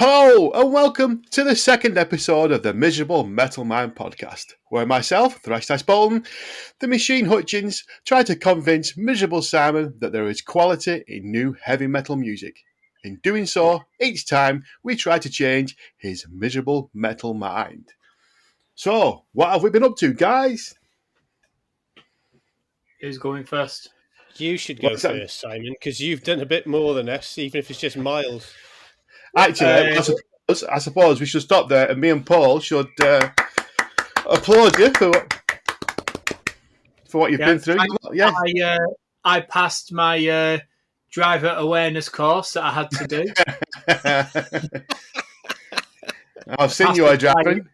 Hello and welcome to the second episode of the Miserable Metal Mind podcast, where myself, Thrash Dice Bolton, the Machine Hutchins, try to convince Miserable Simon that there is quality in new heavy metal music. In doing so, each time we try to change his miserable metal mind. So, what have we been up to, guys? Who's going first? You should go first, Simon, because you've done a bit more than us, even if it's just miles. Actually, I suppose we should stop there, and me and Paul should applaud you for what you've been through. I passed my driver awareness course that I had to do. I've seen you are driving.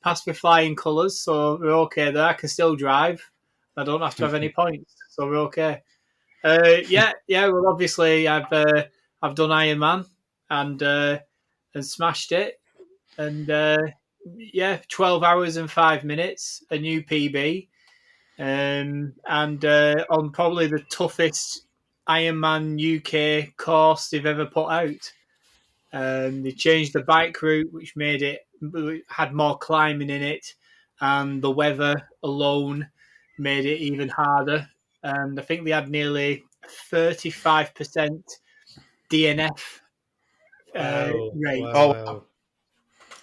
Passed with flying colours, so we're okay there. I can still drive. I don't have to have any points, so we're okay. Well, obviously I've done Iron Man and smashed it, and 12 hours and 5 minutes, a new PB, and on probably the toughest Iron Man UK course they've ever put out. They changed the bike route, which had more climbing in it, and the weather alone made it even harder. And I think they had nearly 35% DNF rate. Wow.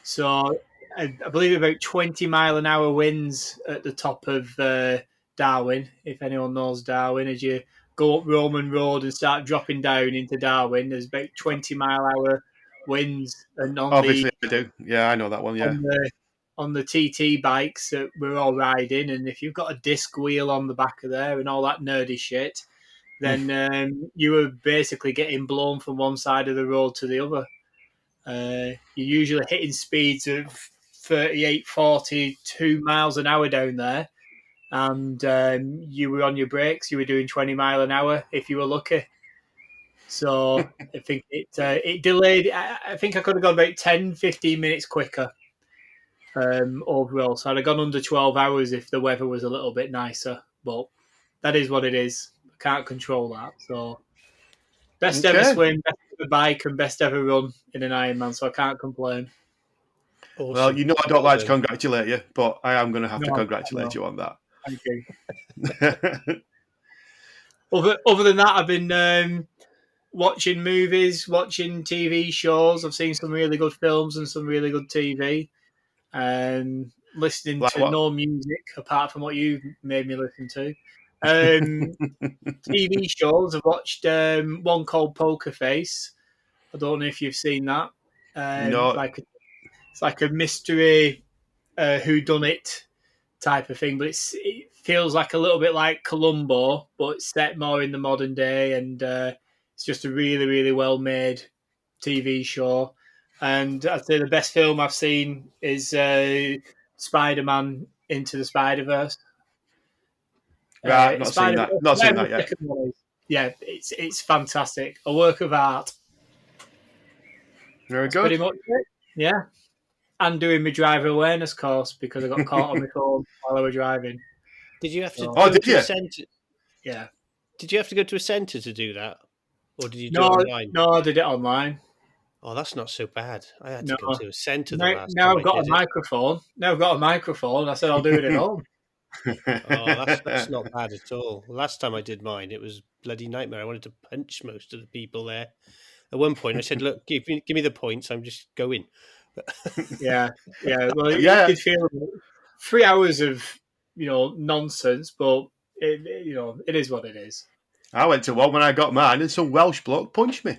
So I believe about 20-mile-an-hour winds at the top of Darwin, if anyone knows Darwin. As you go up Roman Road and start dropping down into Darwin, there's about 20-mile-hour winds. And Obviously, I do. Yeah, I know that one, yeah. On the TT bikes that we're all riding, and if you've got a disc wheel on the back of there and all that nerdy shit, then you were basically getting blown from one side of the road to the other. You're usually hitting speeds of 38, 42 miles an hour down there, and you were on your brakes. You were doing 20 mile an hour if you were lucky. So I think it delayed. I think I could have gone about 10, 15 minutes quicker overall. So I'd have gone under 12 hours if the weather was a little bit nicer. But that is what it is. I can't control that. So best ever swim, best ever bike, and best ever run in an Ironman. So I can't complain. Awesome. Well, you know I don't like to congratulate you, but I am going to have to congratulate you on that. Thank you. Other than that, I've been watching movies, watching TV shows. I've seen some really good films and some really good TV. Listening to no music apart from what you made me listen to. TV shows. I've watched one called Poker Face. I don't know if you've seen that. No. It's like a mystery whodunit type of thing, but it feels like a little bit like Columbo, but it's set more in the modern day, and it's just a really, really well made TV show. And I'd say the best film I've seen is Spider-Man Into the Spider-Verse. Right, not seen that. Not seen that yet. Yeah, it's fantastic. A work of art. Very good. Pretty much it. Yeah. And doing my driver awareness course because I got caught on my phone while I was driving. Did you have to go to a centre? Yeah. Did you have to go to a centre to do that? Or did you do it online? No, I did it online. Oh, that's not so bad. I had to go to a centre the last now time I've got a microphone. Now I've got a microphone. I said I'll do it at home. That's not bad at all. Last time I did mine, it was bloody nightmare. I wanted to punch most of the people there. At one point, I said, "Look, give me the points. I'm just going." Yeah. Well, you could feel 3 hours of nonsense, but it is what it is. I went to one when I got mine, and some Welsh bloke punched me.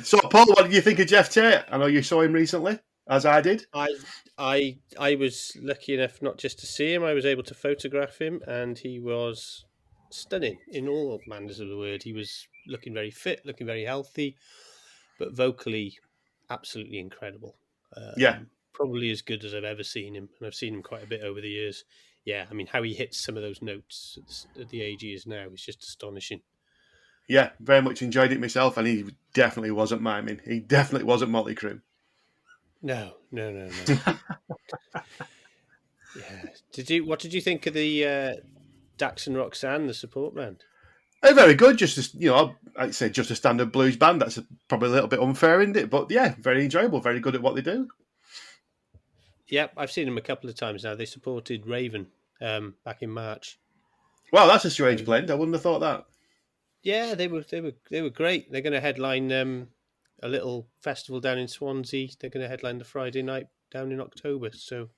So, Paul, what did you think of Jeff Tate? I know you saw him recently, as I did. I was lucky enough not just to see him, I was able to photograph him, and he was stunning in all manners of the word. He was looking very fit, looking very healthy, but vocally absolutely incredible. Probably as good as I've ever seen him, and I've seen him quite a bit over the years. Yeah, I mean, how he hits some of those notes at the age he is now is just astonishing. Yeah, very much enjoyed it myself, and he definitely wasn't miming. He definitely wasn't Motley Crue. No. Yeah. What did you think of the Dax and Roxanne, the support band. They're very good. Just I'd say just a standard blues band. That's probably a little bit unfair, isn't it? But yeah, very enjoyable. Very good at what they do. Yep, I've seen them a couple of times now. They supported Raven back in March. Wow, that's a strange blend. I wouldn't have thought that. Yeah, they were great. They're going to headline a little festival down in Swansea. They're going to headline the Friday night down in October. So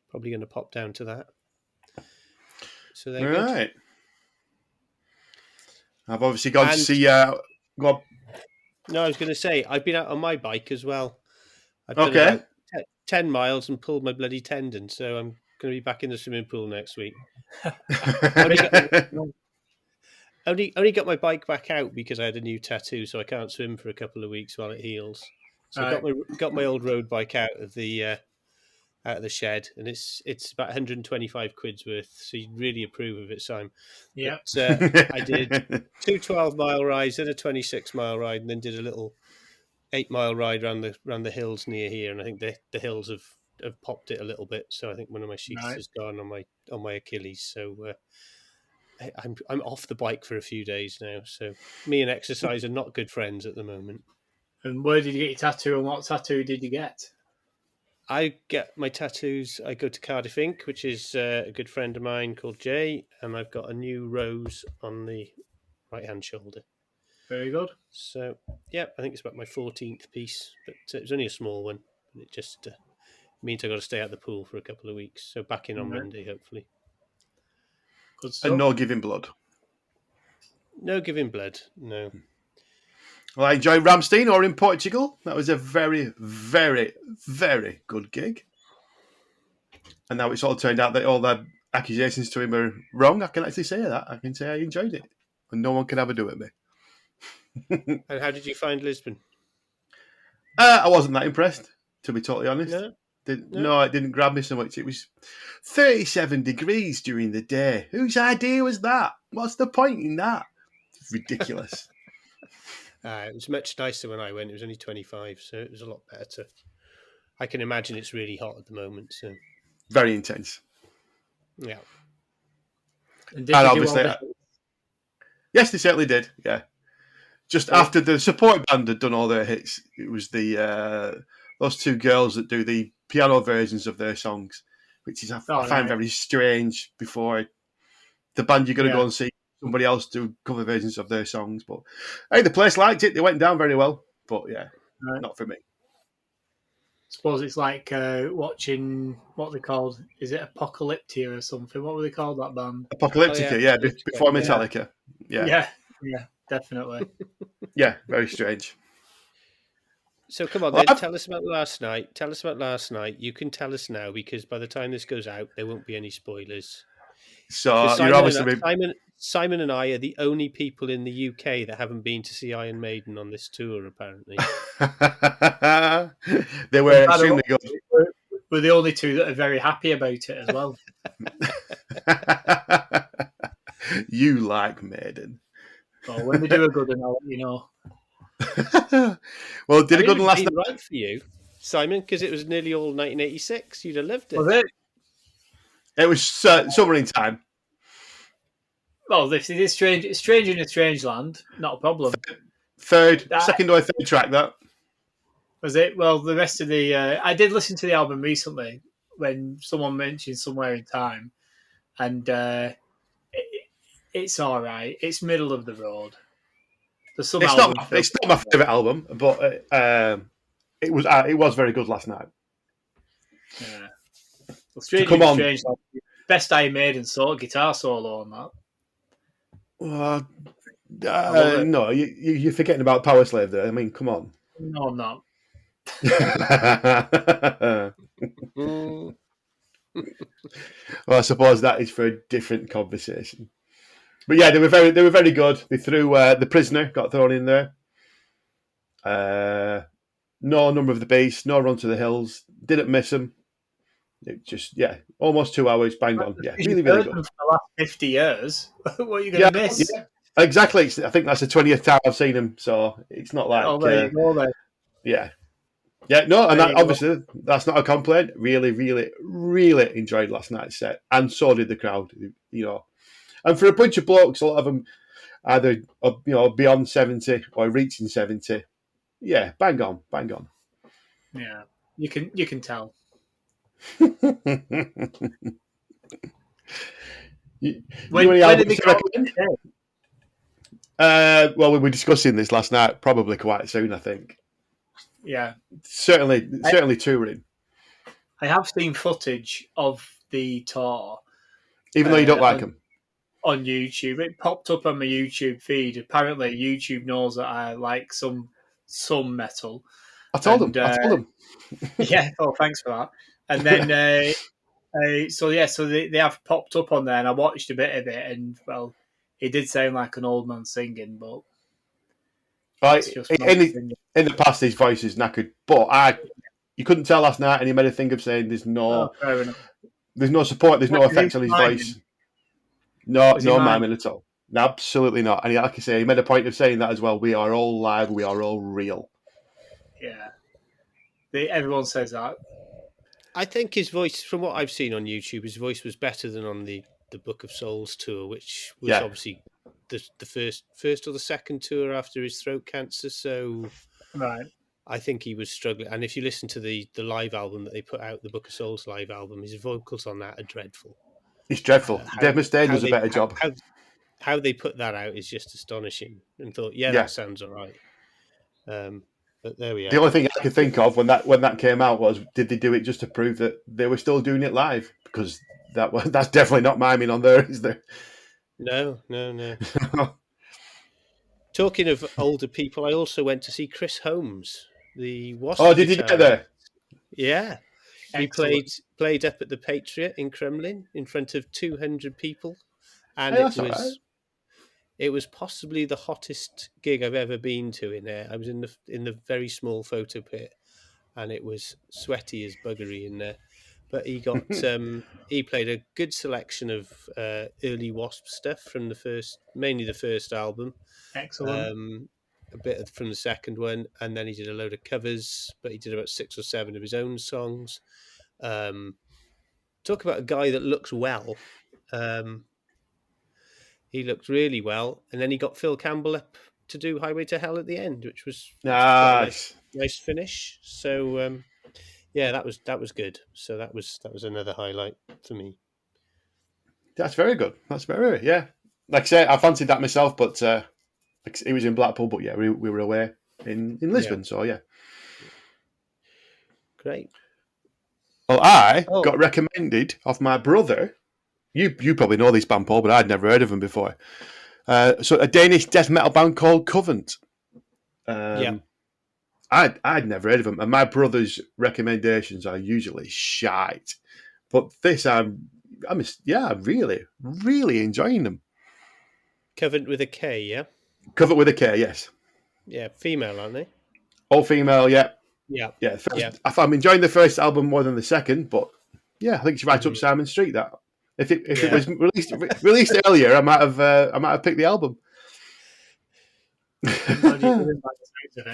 probably going to pop down to that. So they're good. I've obviously gone to see. Go on. No, I was going to say I've been out on my bike as well. I've done about 10 miles and pulled my bloody tendon, so I'm going to be back in the swimming pool next week. Only got my bike back out because I had a new tattoo, so I can't swim for a couple of weeks while it heals. So I got my old road bike out of the shed, and it's about 125 quid's worth. So you'd really approve of it, Simon. Yeah. I did 2 12-mile rides, then a 26-mile ride, and then did a little 8-mile ride around the hills near here. And I think the hills have popped it a little bit. So I think one of my sheaths has gone on my Achilles. So I'm off the bike for a few days now. So me and exercise are not good friends at the moment. And where did you get your tattoo, and what tattoo did you get? I get my tattoos. I go to Cardiff Ink, which is a good friend of mine called Jay, and I've got a new rose on the right-hand shoulder. Very good. So, yeah, I think it's about my 14th piece, but it was only a small one. It just means I've got to stay out the pool for a couple of weeks. So back in on Monday, hopefully. Good stuff. And no giving blood. No giving blood, no. Well, I enjoyed Ramstein or in Portugal. That was a very, very, very good gig. And now it's all turned out that all the accusations to him are wrong. I can actually say that. I can say I enjoyed it. And no one can ever do it me. And how did you find Lisbon? I wasn't that impressed, to be totally honest. No? No, it didn't grab me so much. It was 37 degrees during the day. Whose idea was that? What's the point in that? It's ridiculous. It was much nicer when I went. It was only 25, so it was a lot better. I can imagine it's really hot at the moment. So very intense. Yeah. And obviously, yes, they certainly did. Yeah. Just after the support band had done all their hits, it was the those two girls that do the piano versions of their songs, which is I find very strange. Before the band, you're going to go and see somebody else do cover versions of their songs. But hey, the place liked it. They went down very well. But yeah, not for me. I suppose it's like watching what they called. Is it Apocalyptia or something? What were they called, that band? Apocalyptica, before Metallica. Yeah, definitely. Yeah, very strange. So come on, then, tell us about last night. Tell us about last night. You can tell us now because by the time this goes out, there won't be any spoilers. So you're obviously Simon and I are the only people in the UK that haven't been to see Iron Maiden on this tour, apparently. They were extremely good. We're the only two that are very happy about it as well. You like Maiden. Well, when they do a good one, I'll let you know. Well, did a good one last night. Right for you, Simon, because it was nearly all 1986. You'd have lived it. Was it? It was summer in time. Well, if it is strange, it's strange in a strange land. Not a problem. Second or third track, that was it. Well, the rest of the I did listen to the album recently when someone mentioned Somewhere in Time, and it's all right. It's middle of the road. It's not my favourite album, but it was very good last night. Yeah. Well, strange. Best I Maiden guitar solo on that. No, you're forgetting about Power Slave there. I mean, come on. No, I'm not. Well, I suppose that is for a different conversation. But yeah, they were very good. They threw The Prisoner got thrown in there. No Number of the Beast, no Run to the Hills. Didn't miss them. It just almost 2 hours banged on. Yeah, really, really good. For the last 50 years, what are you going to miss? Yeah, exactly. I think that's the 20th time I've seen them, so it's not like. There you go, then. Yeah. Yeah, no, and obviously that's not a complaint. Really, really, really enjoyed last night's set, and so did the crowd. You know, And for a bunch of blokes, a lot of them either beyond 70 or reaching 70. Yeah, bang on. Yeah, you can tell. you When any did they albums to go recommend? today? Well, we were discussing this last night. Probably quite soon, I think. Yeah, Certainly touring. I have seen footage of the tour Even though you don't like them. on YouTube. It popped up on my YouTube feed. Apparently, YouTube knows that I like some metal, I told and them. yeah. Oh, thanks for that. And then so they have popped up on there, and I watched a bit of it, and well, it did sound like an old man singing, but that's just my opinion. In the past, his voice is knackered, but you couldn't tell last night, and he made a thing of saying there's Oh, no fair enough. support, there's no Is he effects on his miming? voice. No, Was he no miming? miming at all. No, absolutely not. And like I say, he made a point of saying that as well. We are all live. We are all real. Yeah, everyone says that. I think his voice, from what I've seen on YouTube, his voice was better than on the Book of Souls tour, which was obviously the first or the second tour after his throat cancer. So Right. I think he was struggling. And if you listen to the live album that they put out, the Book of Souls live album, his vocals on that are dreadful. It's dreadful. Dave Mustaine does a better job. How they put that out is just astonishing. And thought, that sounds all right. But there we are. The only thing I could think of when that came out was, did they do it just to prove that they were still doing it live? Because that's definitely not miming on there, is there? No. Talking of older people, I also went to see Chris Holmes, the Wasp. Oh, did you get there? Yeah. Excellent. He played up at the Patriot in Kremlin in front of 200 people. And it was possibly the hottest gig I've ever been to in there. I was in the very small photo pit, and it was sweaty as buggery in there. But he got he played a good selection of early Wasp stuff from mainly the first album. Excellent. A bit from the second one, and then he did a load of covers. But he did about 6 or 7 of his own songs. Talk about a guy that looks well. He looked really well, and then he got Phil Campbell up to do Highway to Hell at the end, which was nice. Nice finish. So that was good. So that was another highlight for me. That's very good. That's very Like I say, I fancied that myself, but it was in Blackpool. But yeah, we were away in Lisbon, so yeah. Great. Well, I got recommended off my brother. You probably know this band, Paul, but I'd never heard of them before. So a Danish death metal band called Covent. I'd never heard of them, and my brother's recommendations are usually shite. But this, I'm really, really enjoying them. Covent with a K, yeah? Covent with a K, yes. Yeah, female, aren't they? All female, yeah. Yeah. I'm enjoying the first album more than the second, but yeah, I think it's right up Simon Street. That if it was released earlier, I might have picked the album.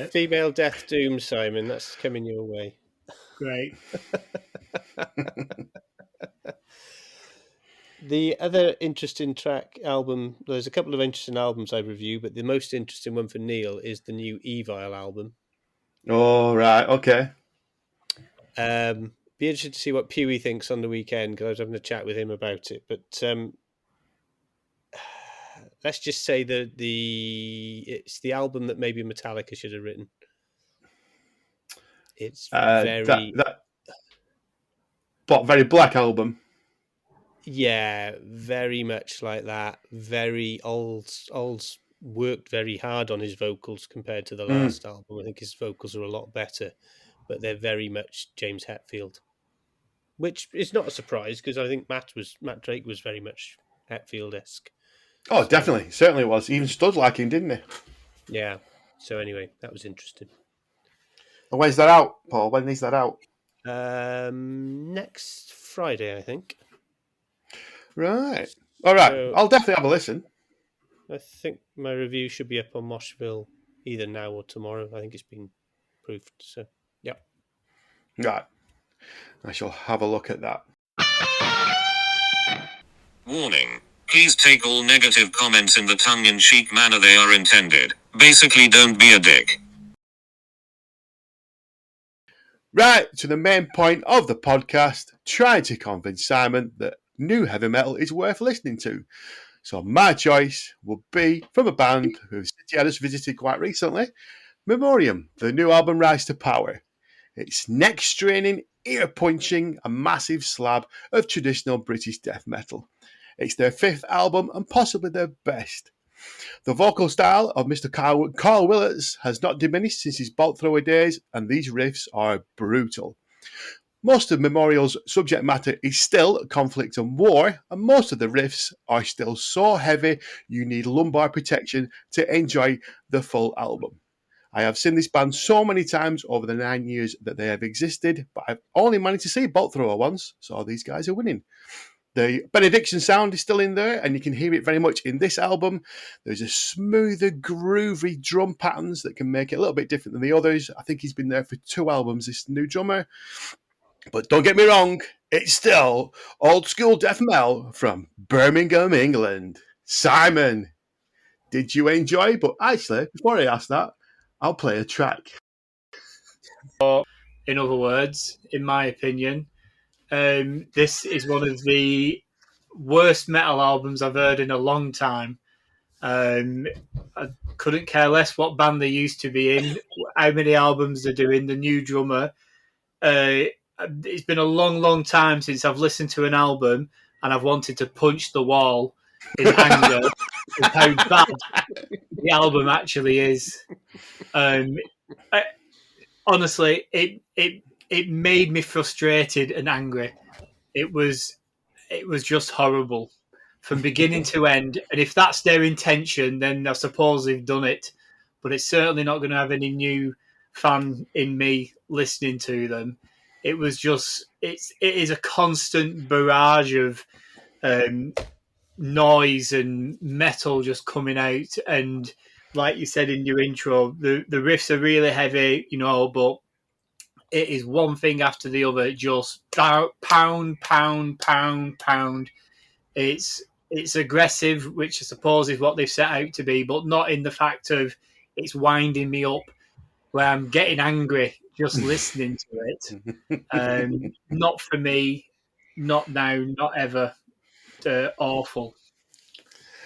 Female Death Doom, Simon. That's coming your way. Great. The other interesting album, there's a couple of interesting albums I've reviewed, but the most interesting one for Neil is the new Evil album. Oh, right. Okay. Be interested to see what Pewey thinks on the weekend, because I was having a chat with him about it. But let's just say it's the album that maybe Metallica should have written. It's very very black album. Yeah, very much like that. Very old. Worked very hard on his vocals compared to the last album. I think his vocals are a lot better, but they're very much James Hetfield, which is not a surprise because I think Matt Drake was very much Hetfield-esque. Oh, so, definitely. Certainly was. He even stood like him, didn't he? Yeah. So anyway, that was interesting. And when's that out, Paul? When is that out? Next Friday, I think. Right. All right. So, I'll definitely have a listen. I think my review should be up on Moshville either now or tomorrow. I think it's been proofed. So, yeah. Right. I shall have a look at that. Warning. Please take all negative comments in the tongue-in-cheek manner they are intended. Basically, don't be a dick. Right, to the main point of the podcast, trying to convince Simon that new heavy metal is worth listening to. So my choice would be from a band who City had us visited quite recently, Memoriam, the new album Rise to Power. It's neck-straining, ear-punching, a massive slab of traditional British death metal. It's their fifth album and possibly their best. The vocal style of Mr. Carl Willits has not diminished since his bolt thrower days, and these riffs are brutal. Most of Memorial's subject matter is still conflict and war, and most of the riffs are still so heavy you need lumbar protection to enjoy the full album. I have seen this band so many times over the 9 years that they have existed, but I've only managed to see Bolt Thrower once, so these guys are winning. The benediction sound is still in there, and you can hear it very much in this album. There's a smoother, groovy drum patterns that can make it a little bit different than the others. I think he's been there for 2 albums, this new drummer. But don't get me wrong, it's still old school death metal from Birmingham, England. Simon, did you enjoy? But actually, before I ask that, I'll play a track. In other words, in my opinion, this is one of the worst metal albums I've heard in a long time. I couldn't care less what band they used to be in, how many albums they're doing, the new drummer. It's been a long, long time since I've listened to an album and I've wanted to punch the wall in anger with how bad the album actually is. Honestly, it made me frustrated and angry. It was just horrible from beginning to end. And if that's their intention, then I suppose they've done it. But it's certainly not going to have any new fan in me listening to them. It was just it is a constant barrage of noise and metal just coming out. And like you said in your intro, the riffs are really heavy, but it is one thing after the other, just pound, pound, pound, pound. It's aggressive, which I suppose is what they've set out to be, but not in the fact of it's winding me up where I'm getting angry just listening to it. Not for me, not now, not ever. Awful.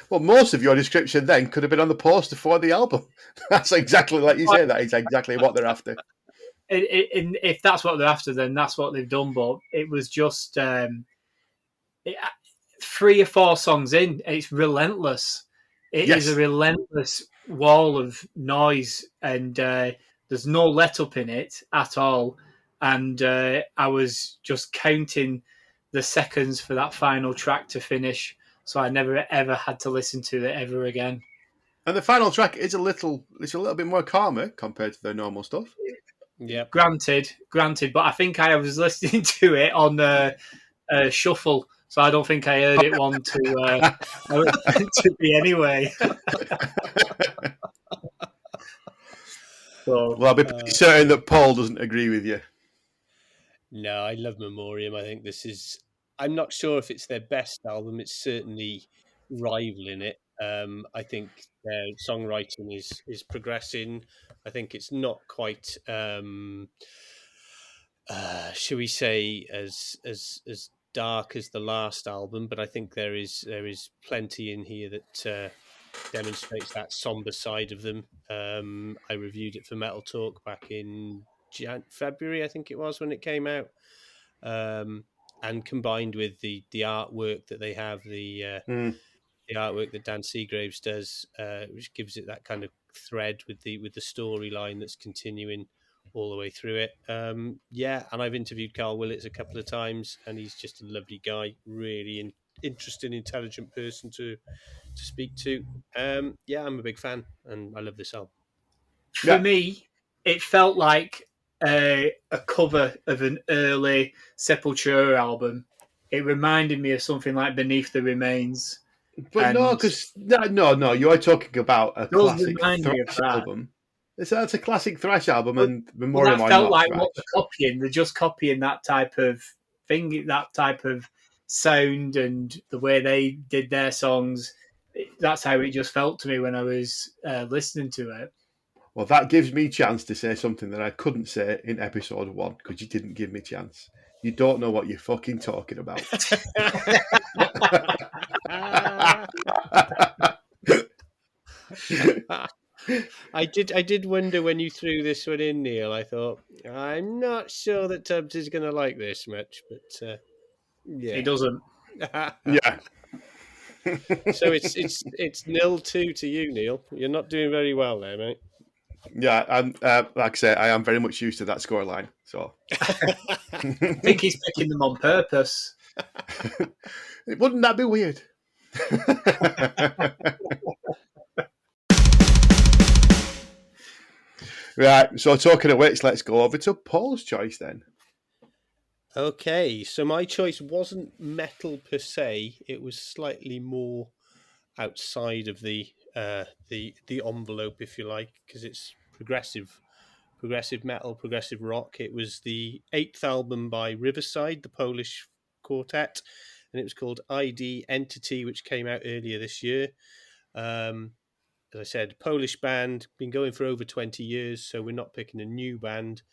Well, most of your description then could have been on the poster for the album. That's exactly like you say. That is exactly what they're after. If that's what they're after, then that's what they've done. But it was just 3 or 4 songs in, it's relentless. It is a relentless wall of noise, and there's no let up in it at all. And I was just counting the seconds for that final track to finish, so I never ever had to listen to it ever again. And the final track is a little bit more calmer compared to their normal stuff. Yeah. Granted, but I think I was listening to it on shuffle, so I don't think I heard it one to be anyway. So, well, I'll be pretty certain that Paul doesn't agree with you. No, I love Memoriam. I think this is. I'm not sure if it's their best album. It's certainly rivaling it. I think their songwriting is progressing. I think it's not quite, shall we say, as dark as the last album, but I think there is plenty in here that demonstrates that somber side of them. I reviewed it for Metal Talk back in February, I think it was, when it came out. And combined with the artwork that they have, the artwork that Dan Seagraves does, which gives it that kind of thread with the storyline that's continuing all the way through it. And I've interviewed Carl Willits a couple of times, and he's just a lovely guy, really interesting, intelligent person to speak to. I'm a big fan, and I love this album. For me, it felt like a cover of an early Sepultura album. It reminded me of something like Beneath the Remains. But no, because no, you're talking about a classic thrash that. album. That's a classic thrash album, and Memoriam that felt like thrash. What they're copying. They're just copying that type of thing, that type of sound and the way they did their songs, that's how it just felt to me when I was listening to it. Well, that gives me a chance to say something that I couldn't say in episode 1 because you didn't give me a chance. You don't know what you're fucking talking about. I did wonder when you threw this one in, Neil. I thought, I'm not sure that Tubbs is going to like this much, but yeah, He doesn't. Yeah. So it's 0-2 to you, Neil. You're not doing very well there, mate. Yeah, and like I say, I am very much used to that scoreline. So I think he's picking them on purpose. wouldn't that be weird? Right, so talking of which, let's go over to Paul's choice then. Okay, so my choice wasn't metal per se; it was slightly more outside of the envelope, if you like, because it's progressive metal, progressive rock. It was the 8th album by Riverside, the Polish quartet, and it was called I.D.Entity, which came out earlier this year. As I said, Polish band, been going for over 20 years, so we're not picking a new band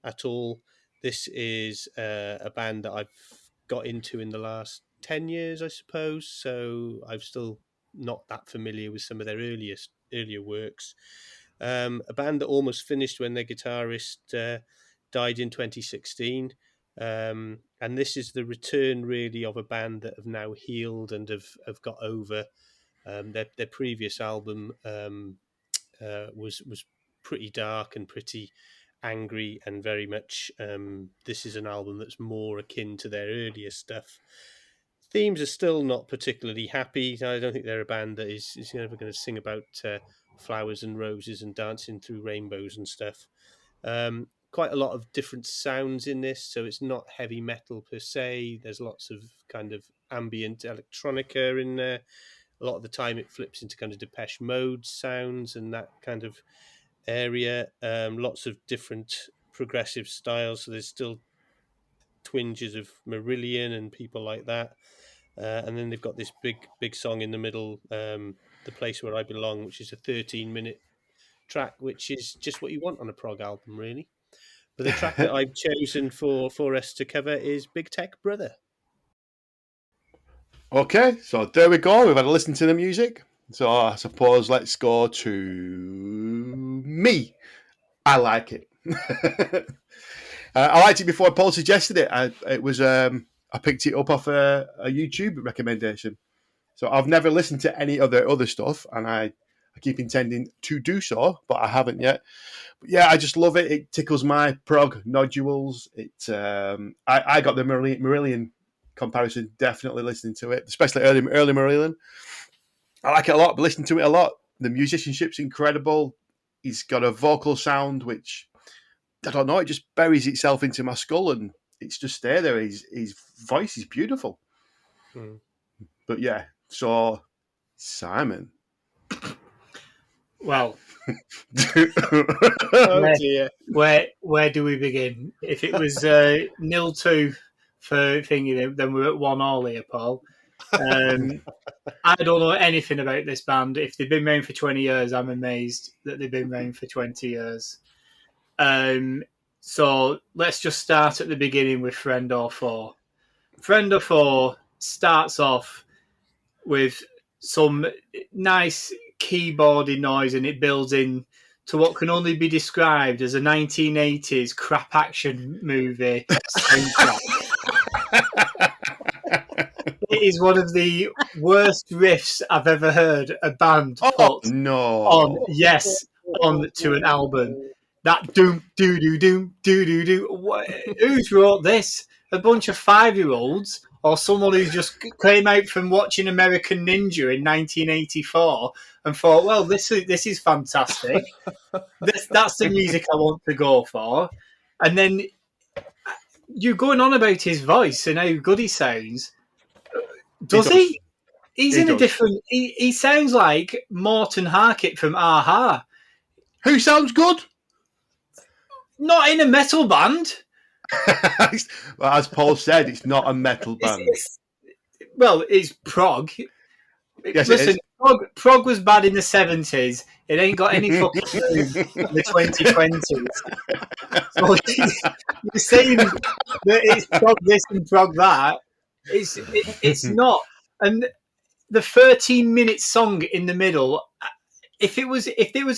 at all. This is a band that I've got into in the last 10 years, I suppose, so I'm still not that familiar with some of their earlier works. A band that almost finished when their guitarist died in 2016. And this is the return, really, of a band that have now healed and have got over their previous album was pretty dark and pretty angry and very much. This is an album that's more akin to their earlier stuff. Themes are still not particularly happy. I don't think they're a band that is ever going to sing about flowers and roses and dancing through rainbows and stuff. Quite a lot of different sounds in this, so it's not heavy metal per se. There's lots of kind of ambient electronica in there. A lot of the time it flips into kind of Depeche Mode sounds and that kind of area. Lots of different progressive styles, so there's still twinges of Marillion and people like that. And then they've got this big song in the middle, The Place Where I Belong, which is a 13-minute track, which is just what you want on a prog album, really. But the track that I've chosen for us to cover is Big Tech Brother. Okay, so there we go. We've had a listen to the music. So I suppose let's go to me. I like it. I liked it before Paul suggested it. I picked it up off a YouTube recommendation. So I've never listened to any of their other stuff, and I keep intending to do so, but I haven't yet. But yeah, I just love it. It tickles my prog nodules. I got the Marillion comparison definitely listening to it, especially early Marillion. I like it a lot, but listening to it a lot. The musicianship's incredible. He's got a vocal sound which, I don't know, it just buries itself into my skull and it's just stay there. His voice is beautiful. But yeah, so Simon. Well, Oh dear. Where do we begin? If it was 0-2 for thingy, then we're at 1-1 here, Paul. I don't know anything about this band. If they've been around for 20 years, I'm amazed that they've been around for 20 years. So let's just start at the beginning with Friend or Foe. Friend or Foe starts off with some nice keyboardy noise and it builds in to what can only be described as a 1980s crap action movie soundtrack. It is one of the worst riffs I've ever heard a band put on to an album. That doom doo doo doom doo doo doo. Who's wrote this? A bunch of 5-year-olds or someone who just came out from watching American Ninja in 1984 and thought, well, this is fantastic. That's the music I want to go for. And then you're going on about his voice and how good he sounds. Does he? He's in a different... He sounds like Morton Harkett from A-ha. Who sounds good? Not in a metal band. Well, as Paul said, it's not a metal band. well, it's prog. Yes, Listen, it is. prog was bad in the 70s. It ain't got any fucking room in the 2020s. So you're saying that it's prog this and prog that. It's not. And the 13-minute song in the middle, if there was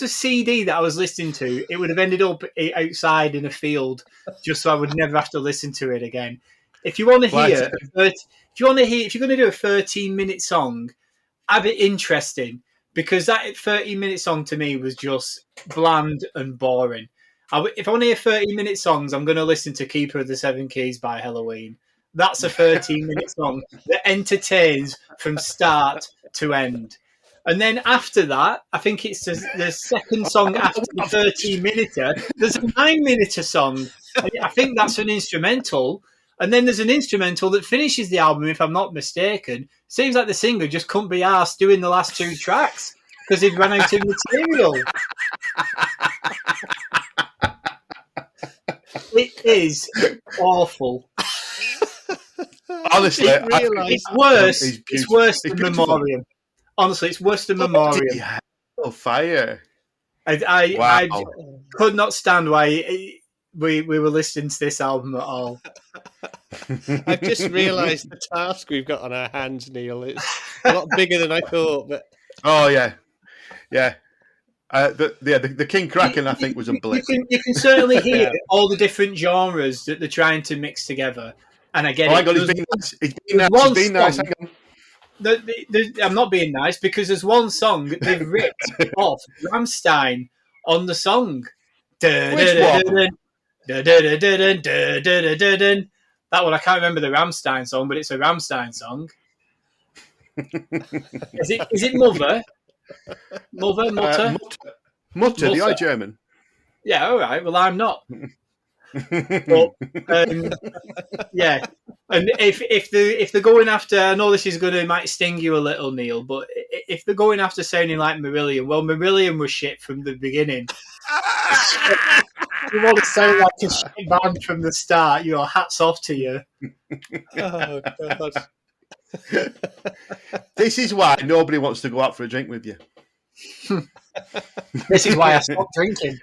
a CD that I was listening to, it would have ended up outside in a field, just so I would never have to listen to it again. If you want to hear, if you're going to do a 13-minute song, have it interesting, because that 30-minute song to me was just bland and boring. If I want to hear 30-minute songs, I'm going to listen to Keeper of the Seven Keys by Halloween. That's a 13-minute song that entertains from start to end. And then after that, I think it's the second song after the 13-minute. There's a 9-minute song. I think that's an instrumental. And then there's an instrumental that finishes the album, if I'm not mistaken. Seems like the singer just couldn't be arsed doing the last 2 tracks because he'd run out of material. It is awful. Honestly, it's worse. It's worse than Memoriam. Honestly, it's worse than Memoriam. Oh, fire! I could not stand why we were listening to this album at all. I've just realised the task we've got on our hands, Neil. It's a lot bigger than I thought. But oh yeah. The King Kraken, I think, was a blip. You can certainly hear all the different genres that they're trying to mix together, and I get it. He's being nice. Hang on. I'm not being nice, because there's one song they've ripped off Rammstein on the song. Which one? That one, I can't remember the Rammstein song, but it's a Rammstein song. Is it Mother? Mutter? Mutter, the German. Yeah, all right. Well, I'm not. But yeah, and if they're going after, I know this is might sting you a little, Neil, but if they're going after sounding like Memoriam, well, Memoriam was shit from the beginning. You want to sound like a shit band from the start? Hats off to you. Oh God! This is why nobody wants to go out for a drink with you. This is why I stopped drinking.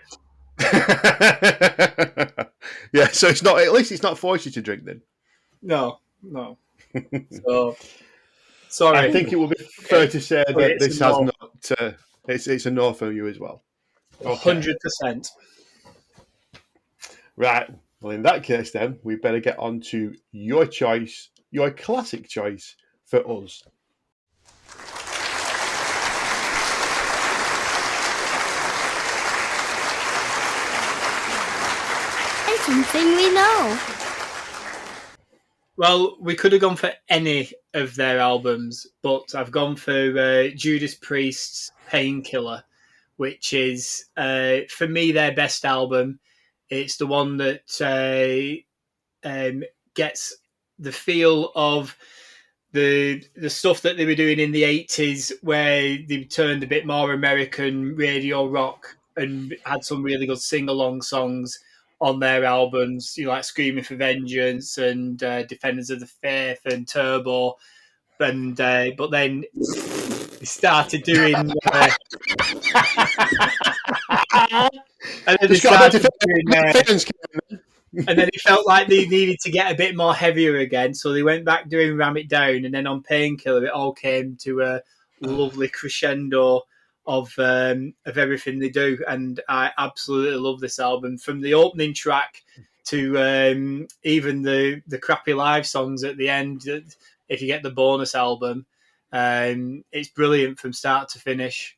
Yeah, so it's not. At least it's not forced you to drink then. No. So sorry. I think it would be fair to say that this has not. It's a no for you as well. 100%. Right. Well, in that case, then we better get on to your choice, your classic choice for us. Something we know. Well, we could have gone for any of their albums, but I've gone for Judas Priest's Painkiller, which is, for me, their best album. It's the one that gets the feel of the stuff that they were doing in the 80s, where they turned a bit more American radio rock and had some really good sing-along songs on their albums, like Screaming for Vengeance and Defenders of the Faith and Turbo. And but then they started doing and then they started doing and then it felt like they needed to get a bit more heavier again, so they went back doing Ram It Down, and then on Painkiller it all came to a lovely crescendo of everything they do, and I absolutely love this album, from the opening track to even the crappy live songs at the end. If you get the bonus album, it's brilliant from start to finish,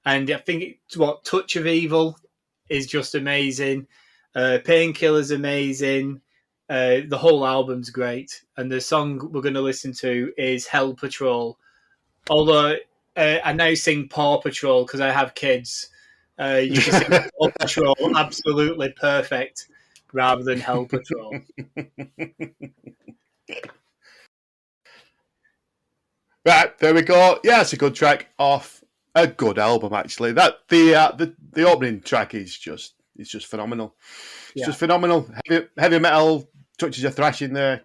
and I think Touch of Evil is just amazing. Painkiller's amazing. The whole album's great, and the song we're going to listen to is Hell Patrol. Although I now sing Paw Patrol because I have kids. You can sing Paw Patrol absolutely perfect rather than Hell Patrol. Right, there we go. Yeah, it's a good track off a good album, actually. That the opening track is just phenomenal. It's just phenomenal. Heavy metal touches of thrash in there.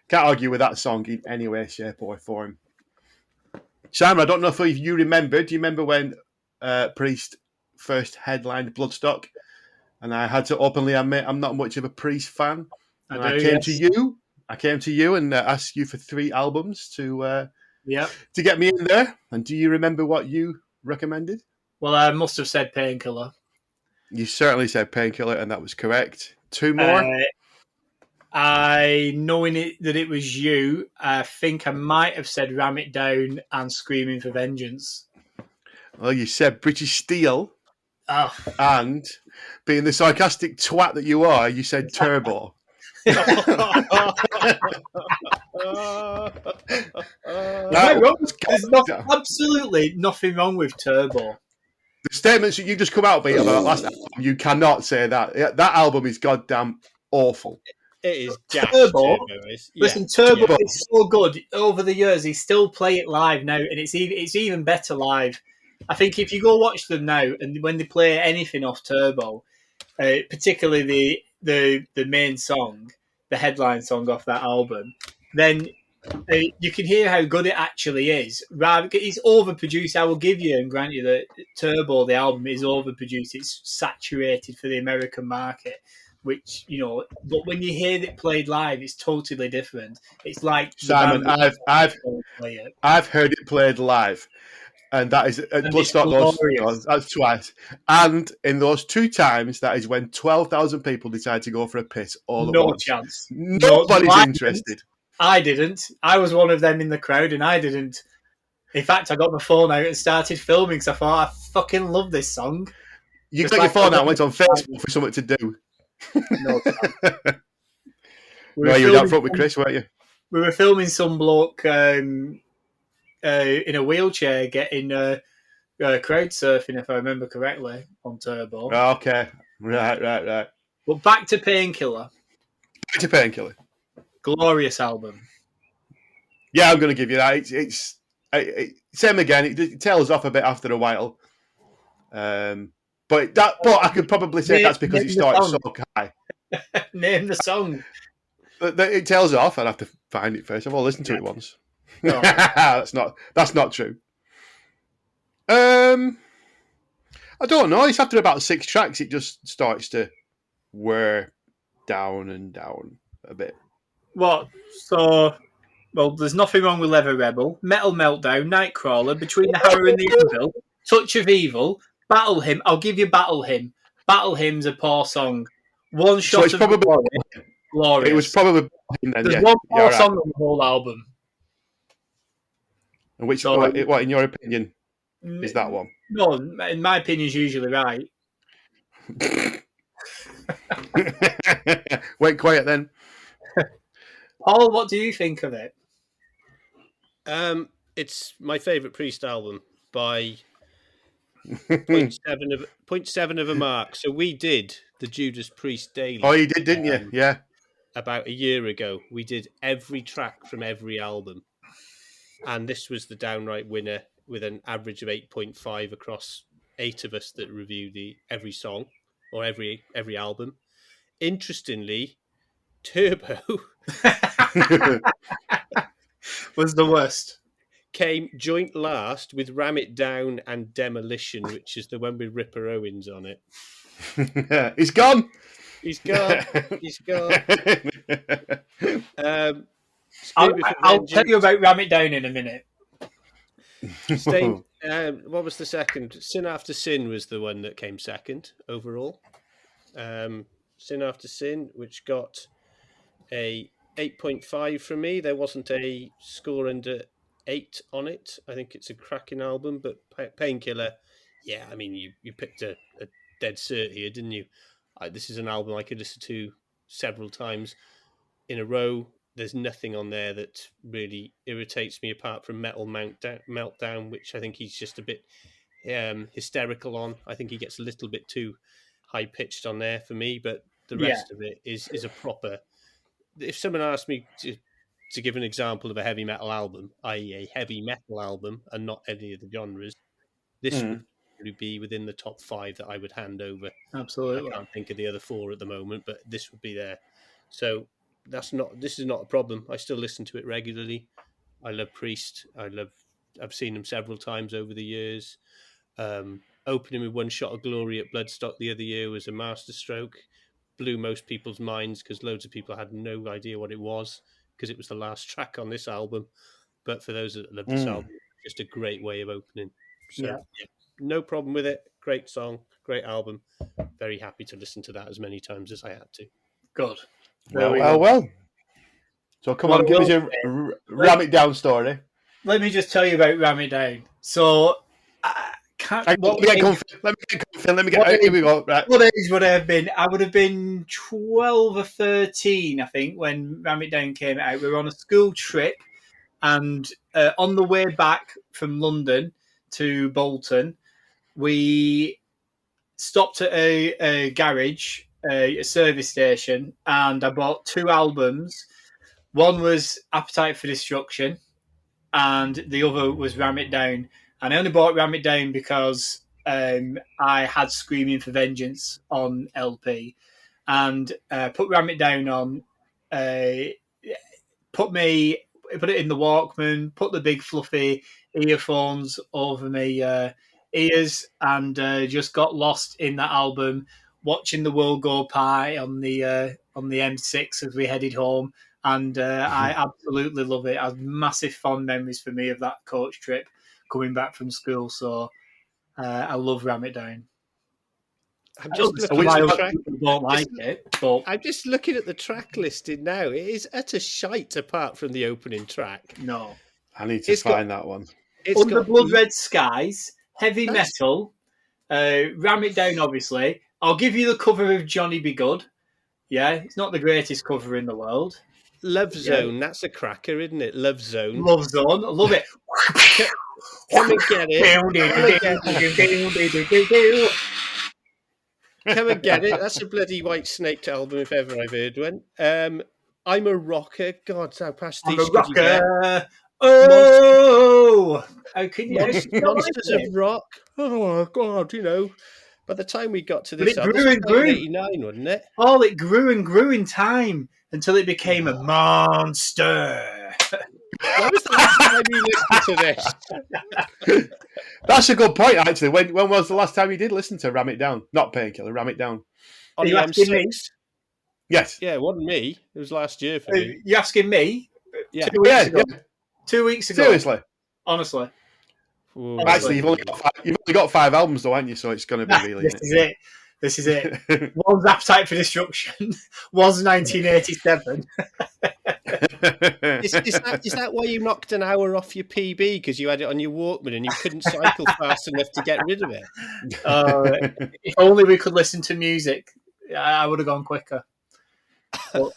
Can't argue with that song in any way, shape, or form. Simon, I don't know if you remember. Do you remember when Priest first headlined Bloodstock? And I had to openly admit I'm not much of a Priest fan. I And do, I came yes. to you. I came to you and asked you for 3 albums to get me in there. And do you remember what you recommended? Well, I must have said Painkiller. You certainly said Painkiller, and that was correct. 2 more. Knowing that it was you, I think I might have said Ram It Down and Screaming for Vengeance. Well, you said British Steel. Oh. And being the sarcastic twat that you are, you said Turbo. There's absolutely nothing wrong with Turbo. The statements that you just come out with about that last album, you cannot say that. That album is goddamn awful. It is Turbo. Listen, Turbo Yeah. is so good. Over the years, they still play it live now, and it's even better live. I think if you go watch them now, and when they play anything off Turbo, particularly the main song, the headline song off that album, then you can hear how good it actually is. It's overproduced. I will give you and grant you that Turbo, the album, is overproduced. It's saturated for the American market, which, you know, but when you hear it played live, it's totally different. It's like Simon, I've heard it played live, and that is at Bloodstock. That's twice, and in those 2 times, that is when 12,000 people decide to go for a piss all at once. No chance. Nobody's interested. I didn't. I was one of them in the crowd, and I didn't. In fact, I got my phone out and started filming because I thought, I fucking love this song. You got your phone out and went on Facebook for something to do. No, you were down front with Chris, weren't you? We were filming some bloke in a wheelchair getting crowd surfing, if I remember correctly, on Turbo. Okay. Right. But back to Painkiller. Glorious album. Yeah, I'm going to give you that. It's same again. It tails off a bit after a while. But I could probably say that's because it started so high. Name the song. It tails off. I'd have to find it first. I've all listened to it once. No. That's not true. I don't know. It's after about 6 tracks, it just starts to wear down and down a bit. What? So, well, there's nothing wrong with Leather Rebel, Metal Meltdown, Nightcrawler, Between the Hammer and the Anvil, Touch of Evil, Battle Hymn. I'll give you Battle Hymn. Battle Hymn's a poor song. One shot so of glorious. It was probably then. There's one more song on the whole album. And what, in your opinion, is that one? No, in my opinion, is usually right. Went quiet then. Paul, what do you think of it? It's my favourite Priest album by 0.7 of a mark. So we did the Judas Priest Daily. Oh, you did, didn't you? Yeah. About a year ago, we did every track from every album, and this was the downright winner with an average of 8.5 across 8 of us that reviewed every song or every album. Interestingly, Turbo was the worst. Came joint last with Ram It Down and Demolition, which is the one with Ripper Owens on it. He's gone. He's gone. I'll tell you about Ram It Down in a minute. What was the second? Sin After Sin was the one that came second overall. Sin After Sin, which got a 8.5 from me. There wasn't a score under 8 on it. I think it's a cracking album, but Painkiller, yeah, I mean, you picked a dead cert here, didn't you? This is an album I could listen to several times in a row. There's nothing on there that really irritates me apart from Metal Meltdown, which I think he's just a bit hysterical on. I think he gets a little bit too high-pitched on there for me, but the rest of it is a proper... If someone asked me to give an example of a heavy metal album, i.e. a heavy metal album and not any of the genres, this would be within the top 5 that I would hand over. Absolutely. I can't think of the other 4 at the moment, but this would be there. So this is not a problem. I still listen to it regularly. I love Priest. I've seen him several times over the years. Opening with One Shot of Glory at Bloodstock the other year was a masterstroke. Blew most people's minds because loads of people had no idea what it was because it was the last track on this album. But for those that love this album, just a great way of opening. So yeah, no problem with it. Great song, great album. Very happy to listen to that as many times as I had to. Good. Well. So come on, give us your ram it down story. Let me just tell you about Ram It Down. So, Let me get comfy. Here we go. Right. What age would I have been? I would have been 12 or 13, I think, when Ram It Down came out. We were on a school trip, and on the way back from London to Bolton, we stopped at a garage, a service station, and I bought 2 albums. One was Appetite for Destruction, and the other was Ram It Down. And I only bought Ram It Down because I had Screaming for Vengeance on LP, and put Ram It Down on. Put it in the Walkman. Put the big fluffy earphones over my ears, and just got lost in that album, watching the world go by on the M6 as we headed home. And I absolutely love it. I have massive fond memories for me of that coach trip coming back from school. So I love Ram It Down. I'm just looking at the track listed now. It is utter shite apart from the opening track. No. I need to find that one. Under Blood Red Skies, Heavy Metal, Ram It Down, obviously. I'll give you the cover of Johnny Be Good. Yeah, it's not the greatest cover in the world. Love Zone, that's a cracker, isn't it? Love Zone. Love Zone, I love it. Come and get it. Come and get it. That's a bloody White Snake album if ever I've heard one. I'm a Rocker. God, how pastiche I'm a Rocker. Oh! How can you... Monsters of Rock. Oh, God, you know. By the time we got to this, it grew and grew. 89, wasn't it? Oh, it grew and grew in time until it became a monster. When was the last time you listened to this? That's a good point, actually. When was the last time you did listen to Ram It Down? Not Painkiller, Ram It Down. On the M6? Yes. Yeah, it wasn't me. It was last year for me. You asking me? Yeah. 2 weeks ago. Yeah. 2 weeks ago. Seriously? Honestly. Actually, you've only got 5 albums, though, haven't you? So it's going to be really... This is it. One's Appetite for Destruction. One's 1987. Is that why you knocked an hour off your PB? Because you had it on your Walkman and you couldn't cycle fast enough to get rid of it? If only we could listen to music, I would have gone quicker. But,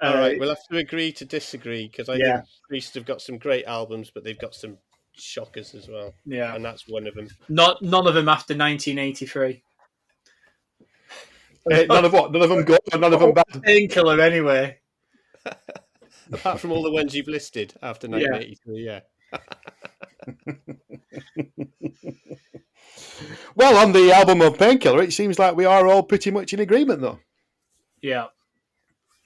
all right, we'll have to agree to disagree, because I think Priest have got some great albums, but they've got some shockers as well. Yeah, and that's one of them. None of them after 1983. None of what? None of them good, or none of them bad? Painkiller, anyway. Apart from all the ones you've listed after 1983, yeah. Well, on the album of Painkiller, it seems like we are all pretty much in agreement, though. Yeah.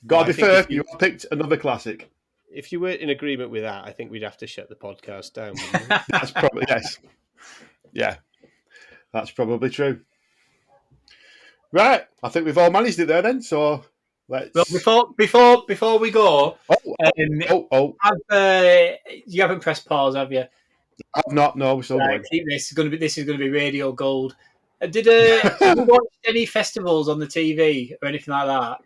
Gotta be fair, you picked another classic. If you weren't in agreement with that, I think we'd have to shut the podcast down. That's probably, yes. Yeah, that's probably true. Right, I think we've all managed it there then, so let's... Well, before we go... you haven't pressed pause, have you? I've not, no, we're still going. This is going to be radio gold. Did you watch any festivals on the TV or anything like that?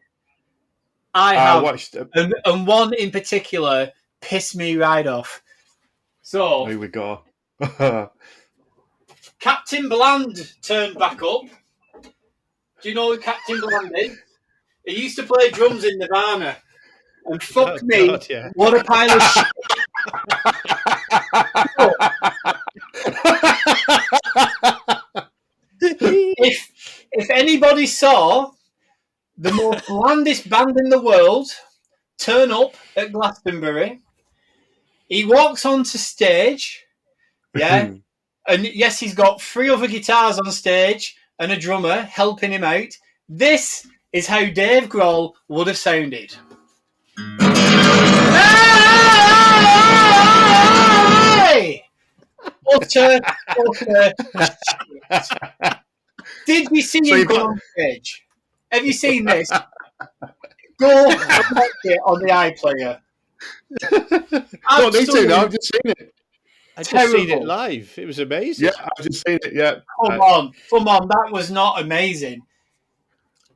I have watched, and one in particular pissed me right off. So here we go. Captain Bland turned back up. Do you know who Captain Bland is? He used to play drums in Nirvana. And fuck me, God, yeah. What a pile of shit. If anybody saw the most blandest band in the world turn up at Glastonbury, he walks onto stage, and yes, he's got 3 other guitars on stage and a drummer helping him out. This is how Dave Grohl would have sounded. Hey! Utter shit. Did you see him go on stage? Have you seen this? Go and watch it on the iPlayer. Don't need to now, I've just seen it. I just seen it live. It was amazing. Yeah, I've just seen it, yeah. Come on, that was not amazing.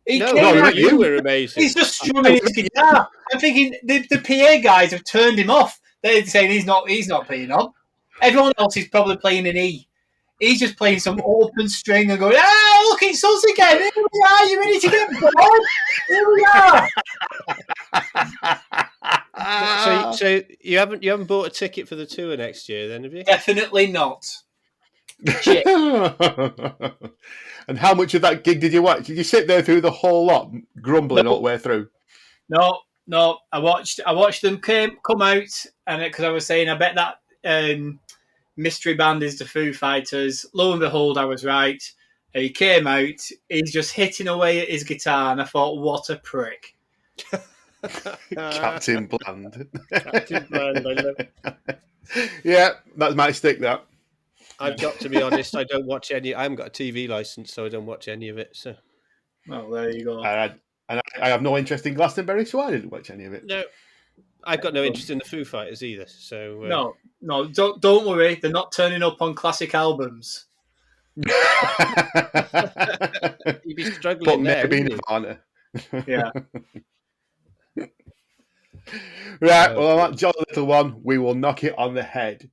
You were amazing. He's just strumming his guitar. I'm thinking the PA guys have turned him off. They're saying he's not playing on. Everyone else is probably playing an E. He's just playing some open string and going, look, it's us again. Here we are. You ready to get bored? Here we are. So you haven't bought a ticket for the tour next year, then, have you? Definitely not. Shit. And how much of that gig did you watch? Did you sit there through the whole lot, grumbling all the way through? No. I watched them come out, and because I was saying, I bet that mystery band is the Foo Fighters. Lo and behold, I was right. He came out. He's just hitting away at his guitar, and I thought, what a prick. Captain Bland. Captain Bland, I love it. Yeah, that's my stick, that. I've got to be honest, I don't watch any. I haven't got a TV license, so I don't watch any of it. So, well, there you go. And I have no interest in Glastonbury, so I didn't watch any of it. No, I've got no interest in the Foo Fighters either. So no, don't worry. They're not turning up on classic albums. You'd be struggling but there. Maybe Nirvana. Yeah. Right. Well, on that jolly little one, we will knock it on the head.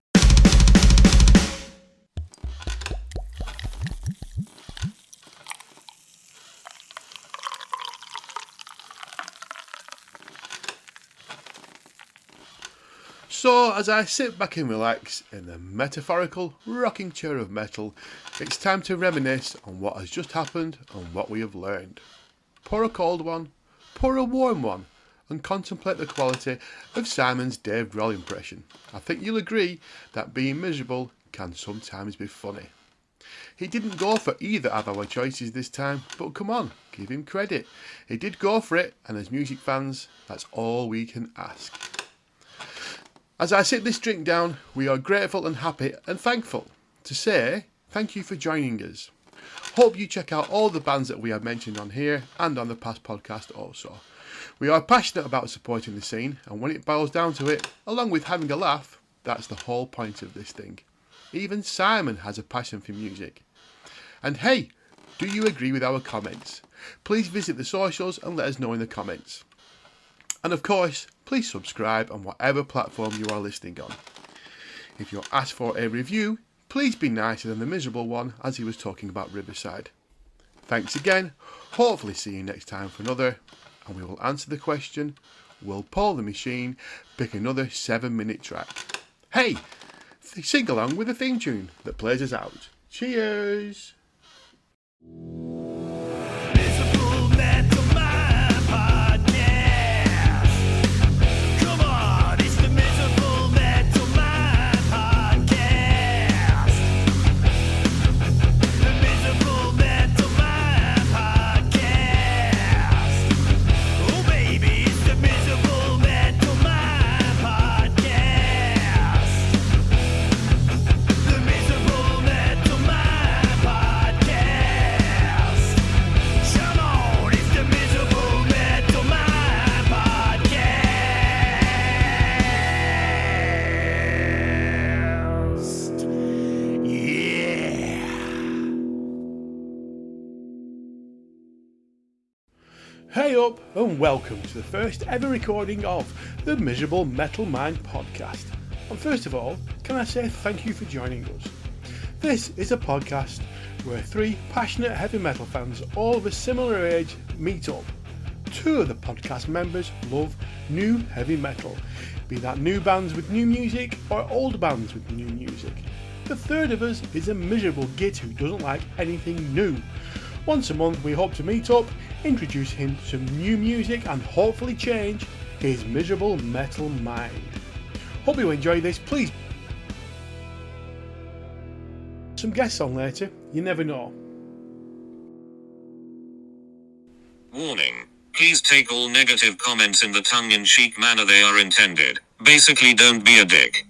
So, as I sit back and relax in the metaphorical rocking chair of metal, it's time to reminisce on what has just happened and what we have learned. Pour a cold one, pour a warm one, and contemplate the quality of Simon's Dave Grohl impression. I think you'll agree that being miserable can sometimes be funny. He didn't go for either of our choices this time, but come on, give him credit. He did go for it, and as music fans, that's all we can ask. As I sit this drink down, we are grateful and happy and thankful to say thank you for joining us. Hope you check out all the bands that we have mentioned on here and on the past podcast also. We are passionate about supporting the scene, and when it boils down to it, along with having a laugh, that's the whole point of this thing. Even Simon has a passion for music. And hey, do you agree with our comments? Please visit the socials and let us know in the comments. And of course, please subscribe on whatever platform you are listening on. If you're asked for a review, please be nicer than the miserable one as he was talking about Riverside. Thanks again, hopefully see you next time for another, and we will answer the question, will Paul the Machine pick another 7-minute track? Hey, sing along with the theme tune that plays us out. Cheers! Hey up and welcome to the first ever recording of the Miserable Metal Mind podcast. And first of all, can I say thank you for joining us. This is a podcast where 3 passionate heavy metal fans all of a similar age meet up. 2 of the podcast members love new heavy metal, be that new bands with new music or old bands with new music. The third of us is a miserable git who doesn't like anything new. Once a month we hope to meet up, introduce him to some new music and hopefully change his miserable metal mind. Hope you enjoy this, please. Some guests on later, you never know. Warning. Please take all negative comments in the tongue-in-cheek manner they are intended. Basically, don't be a dick.